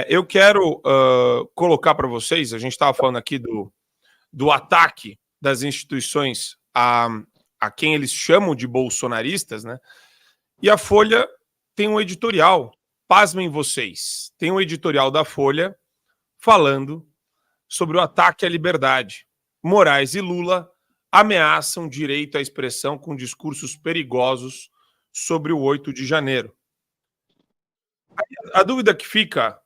Eu quero colocar para vocês, a gente estava falando aqui do ataque das instituições a quem eles chamam de bolsonaristas, né? E a Folha tem um editorial, pasmem vocês, tem um editorial da Folha falando sobre o ataque à liberdade. Moraes e Lula ameaçam direito à expressão com discursos perigosos sobre o 8 de janeiro. A dúvida que fica,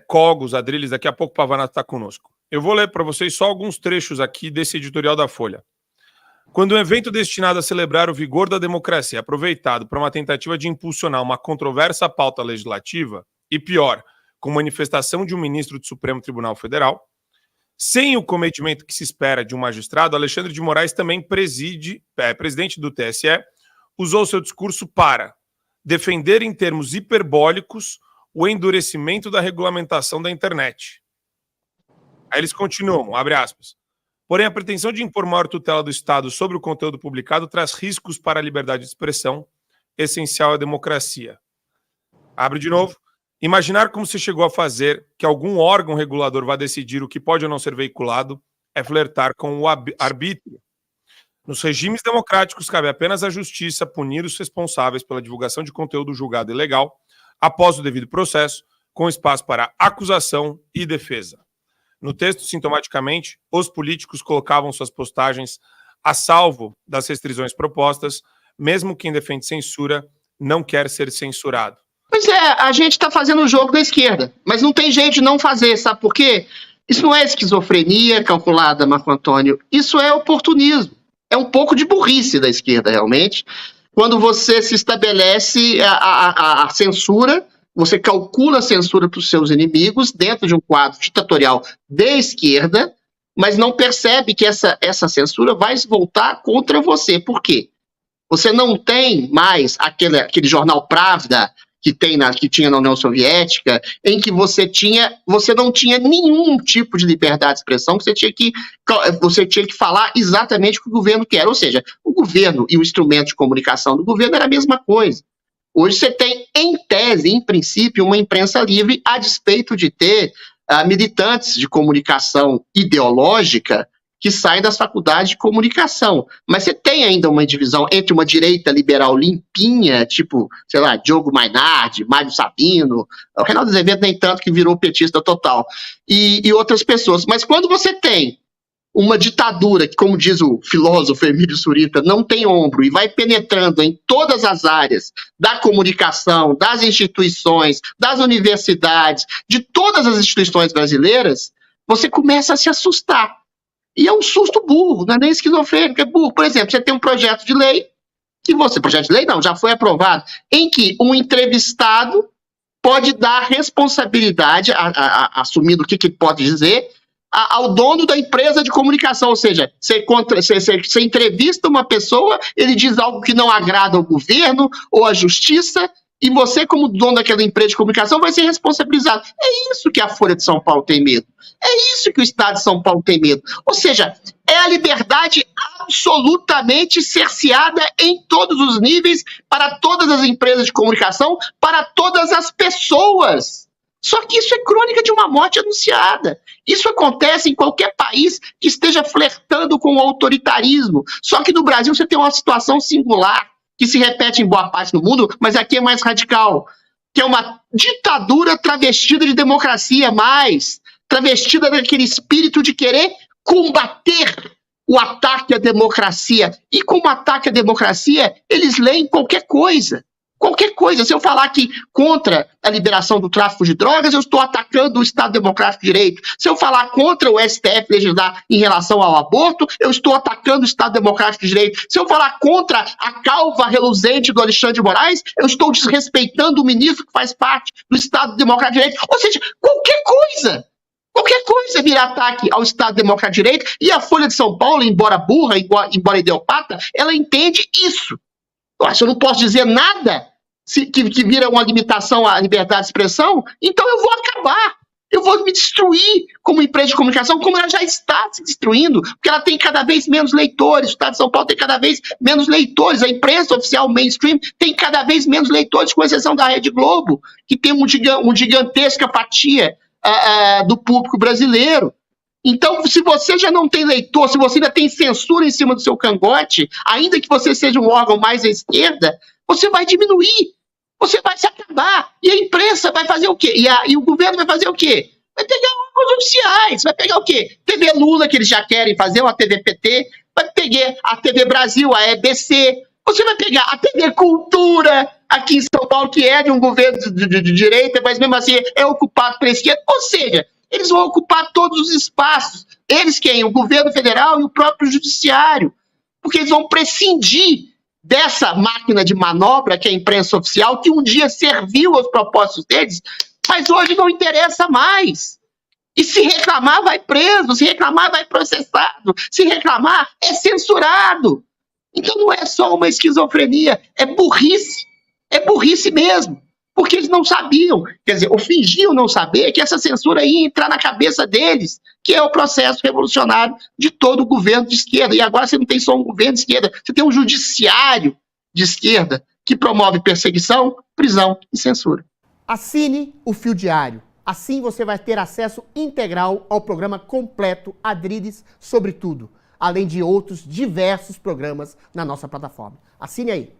Cogos, Adrilles, daqui a pouco o Pavanato está conosco. Eu vou ler para vocês só alguns trechos aqui desse editorial da Folha. Quando um evento destinado a celebrar o vigor da democracia é aproveitado para uma tentativa de impulsionar uma controversa pauta legislativa, e pior, com manifestação de um ministro do Supremo Tribunal Federal, sem o comedimento que se espera de um magistrado, Alexandre de Moraes, também presidente do TSE, usou seu discurso para defender em termos hiperbólicos o endurecimento da regulamentação da internet. Aí eles continuam, abre aspas. Porém, a pretensão de impor maior tutela do Estado sobre o conteúdo publicado traz riscos para a liberdade de expressão, essencial à democracia. Abre de novo. Imaginar como se chegou a fazer que algum órgão regulador vá decidir o que pode ou não ser veiculado é flertar com o arbítrio. Nos regimes democráticos, cabe apenas à justiça punir os responsáveis pela divulgação de conteúdo julgado ilegal, após o devido processo, com espaço para acusação e defesa. No texto, sintomaticamente, os políticos colocavam suas postagens a salvo das restrições propostas, mesmo quem defende censura não quer ser censurado. Pois é, a gente está fazendo o jogo da esquerda, mas não tem jeito de não fazer, sabe por quê? Isso não é esquizofrenia calculada, Marco Antônio, isso é oportunismo. É um pouco de burrice da esquerda, realmente. Quando você se estabelece a censura, você calcula a censura para os seus inimigos dentro de um quadro ditatorial de esquerda, mas não percebe que essa censura vai se voltar contra você. Por quê? Você não tem mais aquele jornal Pravda que tinha na União Soviética, em que você não tinha nenhum tipo de liberdade de expressão, que você tinha que falar exatamente o que o governo quer. Ou seja, o governo e o instrumento de comunicação do governo era a mesma coisa. Hoje você tem, em tese, em princípio, uma imprensa livre, a despeito de ter militantes de comunicação ideológica que saem das faculdades de comunicação. Mas você tem ainda uma divisão entre uma direita liberal limpinha, tipo, sei lá, Diogo Mainardi, Mário Sabino, o Reinaldo Azevedo nem tanto, que virou petista total, e outras pessoas. Mas quando você tem uma ditadura que, como diz o filósofo Emílio Surita, não tem ombro e vai penetrando em todas as áreas da comunicação, das instituições, das universidades, de todas as instituições brasileiras, você começa a se assustar. E é um susto burro, não é nem esquizofrênico, é burro. Por exemplo, você tem um projeto de lei, projeto de lei não, já foi aprovado, em que um entrevistado pode dar responsabilidade, assumindo o que ele pode dizer, ao dono da empresa de comunicação. Ou seja, você entrevista uma pessoa, ele diz algo que não agrada ao governo ou à justiça, e você, como dono daquela empresa de comunicação, vai ser responsabilizado. É isso que a Folha de São Paulo tem medo. É isso que o Estado de São Paulo tem medo. Ou seja, é a liberdade absolutamente cerceada em todos os níveis, para todas as empresas de comunicação, para todas as pessoas. Só que isso é crônica de uma morte anunciada. Isso acontece em qualquer país que esteja flertando com o autoritarismo. Só que no Brasil você tem uma situação singular, que se repete em boa parte do mundo, mas aqui é mais radical, que é uma ditadura travestida de democracia, travestida daquele espírito de querer combater o ataque à democracia. E como ataque à democracia, eles leem qualquer coisa. Qualquer coisa. Se eu falar que contra a liberação do tráfico de drogas, eu estou atacando o Estado Democrático de Direito. Se eu falar contra o STF legislar em relação ao aborto, eu estou atacando o Estado Democrático de Direito. Se eu falar contra a calva reluzente do Alexandre de Moraes, eu estou desrespeitando o ministro que faz parte do Estado Democrático de Direito. Ou seja, qualquer coisa vira ataque ao Estado Democrático de Direito, e a Folha de São Paulo, embora burra, embora idiopata, ela entende isso. Se eu não posso dizer nada que vira uma limitação à liberdade de expressão, então eu vou acabar. Eu vou me destruir como empresa de comunicação, como ela já está se destruindo, porque ela tem cada vez menos leitores, o Estado de São Paulo tem cada vez menos leitores, a imprensa oficial mainstream tem cada vez menos leitores, com exceção da Rede Globo, que tem uma gigantesca fatia do público brasileiro. Então, se você já não tem leitor, se você ainda tem censura em cima do seu cangote, ainda que você seja um órgão mais à esquerda, você vai diminuir, você vai se acabar. E a imprensa vai fazer o quê? E o governo vai fazer o quê? Vai pegar órgãos oficiais, vai pegar o quê? TV Lula, que eles já querem fazer, ou a TV PT, vai pegar a TV Brasil, a EBC, você vai pegar a TV Cultura, aqui em São Paulo, que é de um governo de direita, mas mesmo assim é ocupado pela esquerda, ou seja, eles vão ocupar todos os espaços. Eles quem? O governo federal e o próprio judiciário. Porque eles vão prescindir dessa máquina de manobra que é a imprensa oficial, que um dia serviu aos propósitos deles, mas hoje não interessa mais. E se reclamar, vai preso. Se reclamar, vai processado. Se reclamar, é censurado. Então não é só uma esquizofrenia, é burrice. É burrice mesmo. Porque eles não sabiam, quer dizer, ou fingiam não saber que essa censura ia entrar na cabeça deles, que é o processo revolucionário de todo o governo de esquerda. E agora você não tem só um governo de esquerda, você tem um judiciário de esquerda que promove perseguição, prisão e censura. Assine o Fio Diário. Assim você vai ter acesso integral ao programa completo Adriles sobre tudo, além de outros diversos programas na nossa plataforma. Assine aí.